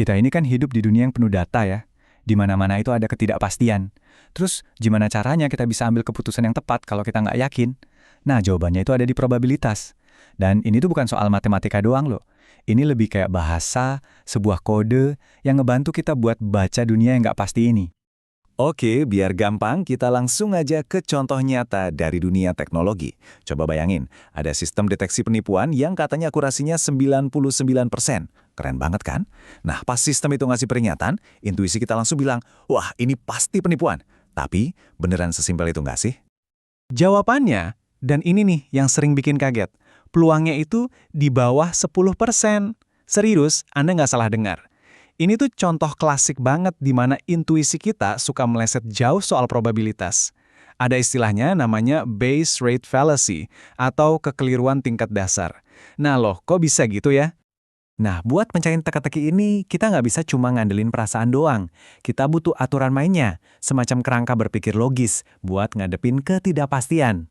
Kita ini kan hidup di dunia yang penuh data ya. Di mana-mana itu ada ketidakpastian. Terus, gimana caranya kita bisa ambil keputusan yang tepat kalau kita nggak yakin? Nah, jawabannya itu ada di probabilitas. Dan ini tuh bukan soal matematika doang loh. Ini lebih kayak bahasa, sebuah kode yang ngebantu kita buat baca dunia yang nggak pasti ini. Oke, biar gampang, kita langsung aja ke contoh nyata dari dunia teknologi. Coba bayangin, ada sistem deteksi penipuan yang katanya akurasinya 99%. Keren banget kan? Nah, pas sistem itu ngasih peringatan, intuisi kita langsung bilang, wah ini pasti penipuan. Tapi, beneran sesimpel itu nggak sih? Jawabannya, dan ini nih yang sering bikin kaget, peluangnya itu di bawah 10%. Serius, Anda nggak salah dengar. Ini tuh contoh klasik banget di mana intuisi kita suka meleset jauh soal probabilitas. Ada istilahnya namanya Bayes rate fallacy atau kekeliruan tingkat dasar. Nah loh, kok bisa gitu ya? Nah, buat pencarian teka-teki ini, kita nggak bisa cuma ngandelin perasaan doang. Kita butuh aturan mainnya, semacam kerangka berpikir logis buat ngadepin ketidakpastian.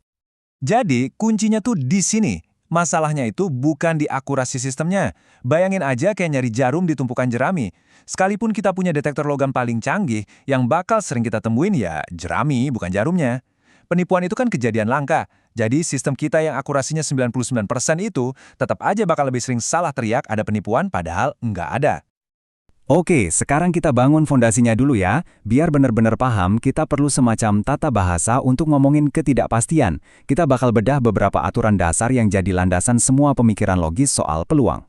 Jadi, kuncinya tuh di sini. Masalahnya itu bukan di akurasi sistemnya. Bayangin aja kayak nyari jarum di tumpukan jerami. Sekalipun kita punya detektor logam paling canggih, yang bakal sering kita temuin ya jerami, bukan jarumnya. Penipuan itu kan kejadian langka. Jadi sistem kita yang akurasinya 99% itu tetap aja bakal lebih sering salah teriak ada penipuan padahal nggak ada. Oke, sekarang kita bangun fondasinya dulu ya. Biar benar-benar paham, kita perlu semacam tata bahasa untuk ngomongin ketidakpastian. Kita bakal bedah beberapa aturan dasar yang jadi landasan semua pemikiran logis soal peluang.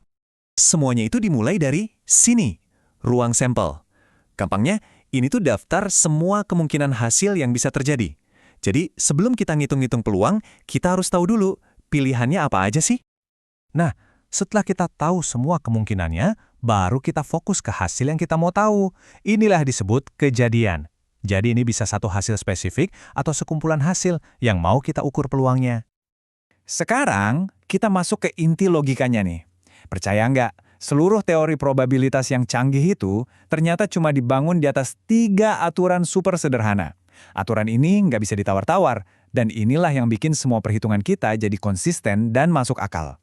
Semuanya itu dimulai dari sini, ruang sampel. Gampangnya, ini tuh daftar semua kemungkinan hasil yang bisa terjadi. Jadi, sebelum kita ngitung-ngitung peluang, kita harus tahu dulu pilihannya apa aja sih? Nah, setelah kita tahu semua kemungkinannya, baru kita fokus ke hasil yang kita mau tahu. Inilah disebut kejadian. Jadi ini bisa satu hasil spesifik atau sekumpulan hasil yang mau kita ukur peluangnya. Sekarang, kita masuk ke inti logikanya nih. Percaya nggak? Seluruh teori probabilitas yang canggih itu ternyata cuma dibangun di atas 3 aturan super sederhana. Aturan ini nggak bisa ditawar-tawar, dan inilah yang bikin semua perhitungan kita jadi konsisten dan masuk akal.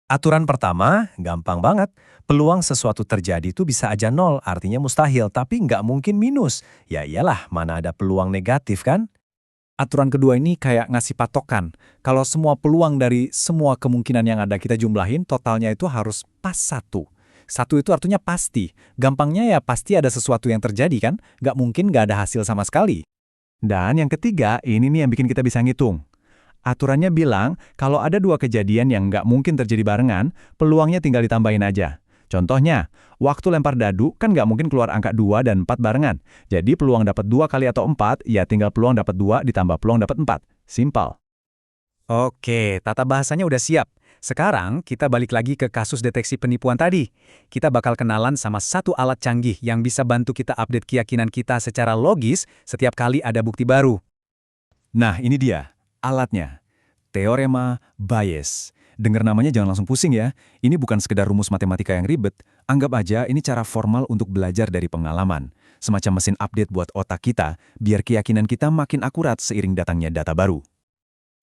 Aturan pertama, gampang banget. Peluang sesuatu terjadi itu bisa aja nol, artinya mustahil, tapi nggak mungkin minus. Ya iyalah, mana ada peluang negatif kan? Aturan kedua ini kayak ngasih patokan. Kalau semua peluang dari semua kemungkinan yang ada kita jumlahin, totalnya itu harus pas 1. 1 itu artinya pasti. Gampangnya ya pasti ada sesuatu yang terjadi kan? Nggak mungkin nggak ada hasil sama sekali. Dan yang ketiga, ini nih yang bikin kita bisa ngitung. Aturannya bilang, kalau ada 2 kejadian yang nggak mungkin terjadi barengan, peluangnya tinggal ditambahin aja. Contohnya, waktu lempar dadu kan nggak mungkin keluar angka 2 dan 4 barengan. Jadi peluang dapat 2 kali atau 4, ya tinggal peluang dapat 2 ditambah peluang dapat 4. Simpel. Oke, tata bahasanya udah siap. Sekarang kita balik lagi ke kasus deteksi penipuan tadi. Kita bakal kenalan sama satu alat canggih yang bisa bantu kita update keyakinan kita secara logis setiap kali ada bukti baru. Nah, ini dia. Alatnya, Teorema Bayes. Dengar namanya jangan langsung pusing ya. Ini bukan sekedar rumus matematika yang ribet. Anggap aja ini cara formal untuk belajar dari pengalaman. Semacam mesin update buat otak kita, biar keyakinan kita makin akurat seiring datangnya data baru.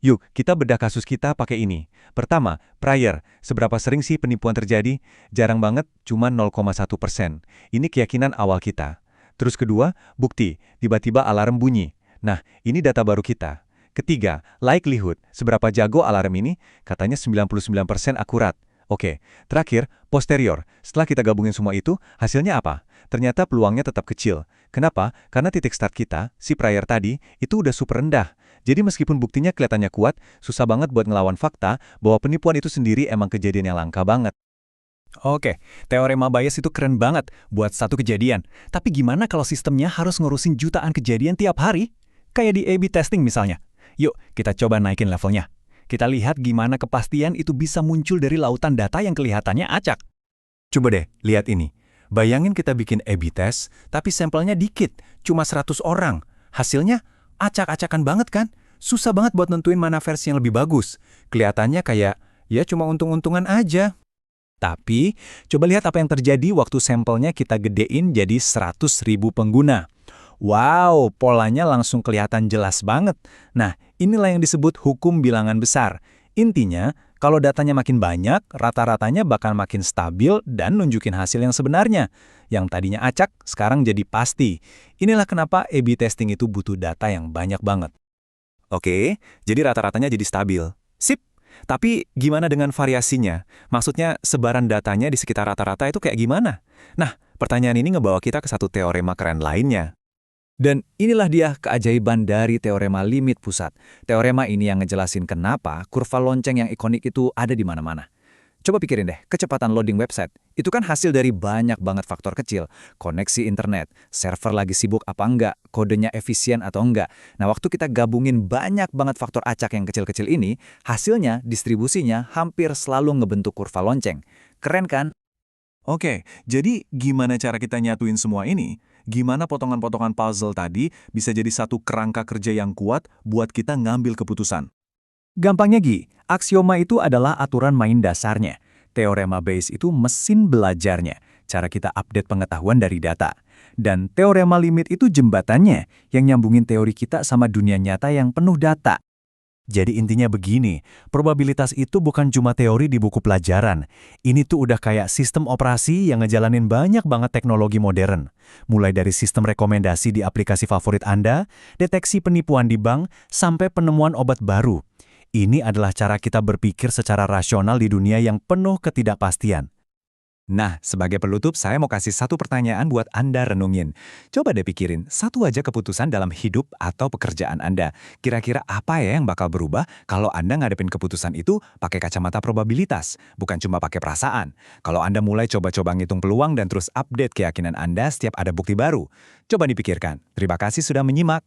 Yuk, kita bedah kasus kita pakai ini. Pertama, prior. Seberapa sering sih penipuan terjadi? Jarang banget, cuma 0,1%. Ini keyakinan awal kita. Terus kedua, bukti. Tiba-tiba alarm bunyi. Nah, ini data baru kita. Ketiga, likelihood. Seberapa jago alarm ini? Katanya 99% akurat. Oke, terakhir, posterior. Setelah kita gabungin semua itu, hasilnya apa? Ternyata peluangnya tetap kecil. Kenapa? Karena titik start kita, si prior tadi, itu udah super rendah. Jadi meskipun buktinya kelihatannya kuat, susah banget buat ngelawan fakta bahwa penipuan itu sendiri emang kejadian yang langka banget. Oke, teorema Bayes itu keren banget buat satu kejadian. Tapi gimana kalau sistemnya harus ngurusin jutaan kejadian tiap hari? Kayak di A/B testing misalnya. Yuk, kita coba naikin levelnya. Kita lihat gimana kepastian itu bisa muncul dari lautan data yang kelihatannya acak. Coba deh, lihat ini. Bayangin kita bikin A/B test, tapi sampelnya dikit, cuma 100 orang. Hasilnya acak-acakan banget kan? Susah banget buat nentuin mana versi yang lebih bagus. Kelihatannya kayak, ya cuma untung-untungan aja. Tapi, coba lihat apa yang terjadi waktu sampelnya kita gedein jadi 100.000 pengguna. Wow, polanya langsung kelihatan jelas banget. Nah, inilah yang disebut hukum bilangan besar. Intinya, Kalau datanya makin banyak, rata-ratanya bakal makin stabil dan nunjukin hasil yang sebenarnya. Yang tadinya acak, sekarang jadi pasti. Inilah kenapa A/B testing itu butuh data yang banyak banget. Oke, jadi rata-ratanya jadi stabil. Sip. Tapi gimana dengan variasinya? Maksudnya sebaran datanya di sekitar rata-rata itu kayak gimana? Nah, pertanyaan ini ngebawa kita ke satu teorema keren lainnya. Dan inilah dia keajaiban dari teorema limit pusat. Teorema ini yang ngejelasin kenapa kurva lonceng yang ikonik itu ada di mana-mana. Coba pikirin deh, kecepatan loading website. Itu kan hasil dari banyak banget faktor kecil. Koneksi internet, server lagi sibuk apa enggak, kodenya efisien atau enggak. Nah, waktu kita gabungin banyak banget faktor acak yang kecil-kecil ini, hasilnya, distribusinya hampir selalu ngebentuk kurva lonceng. Keren kan? Oke, jadi gimana cara kita nyatuin semua ini? Gimana potongan-potongan puzzle tadi bisa jadi satu kerangka kerja yang kuat buat kita ngambil keputusan? Gampangnya aksioma itu adalah aturan main dasarnya. Teorema Bayes itu mesin belajarnya, cara kita update pengetahuan dari data. Dan teorema limit itu jembatannya, yang nyambungin teori kita sama dunia nyata yang penuh data. Jadi intinya begini, probabilitas itu bukan cuma teori di buku pelajaran. Ini tuh udah kayak sistem operasi yang ngejalanin banyak banget teknologi modern. Mulai dari sistem rekomendasi di aplikasi favorit Anda, deteksi penipuan di bank, sampai penemuan obat baru. Ini adalah cara kita berpikir secara rasional di dunia yang penuh ketidakpastian. Nah, sebagai penutup, saya mau kasih satu pertanyaan buat Anda renungin. Coba deh pikirin, satu aja keputusan dalam hidup atau pekerjaan Anda. Kira-kira apa ya yang bakal berubah kalau Anda ngadepin keputusan itu pakai kacamata probabilitas, bukan cuma pakai perasaan. Kalau Anda mulai coba-coba ngitung peluang dan terus update keyakinan Anda setiap ada bukti baru. Coba dipikirkan. Terima kasih sudah menyimak.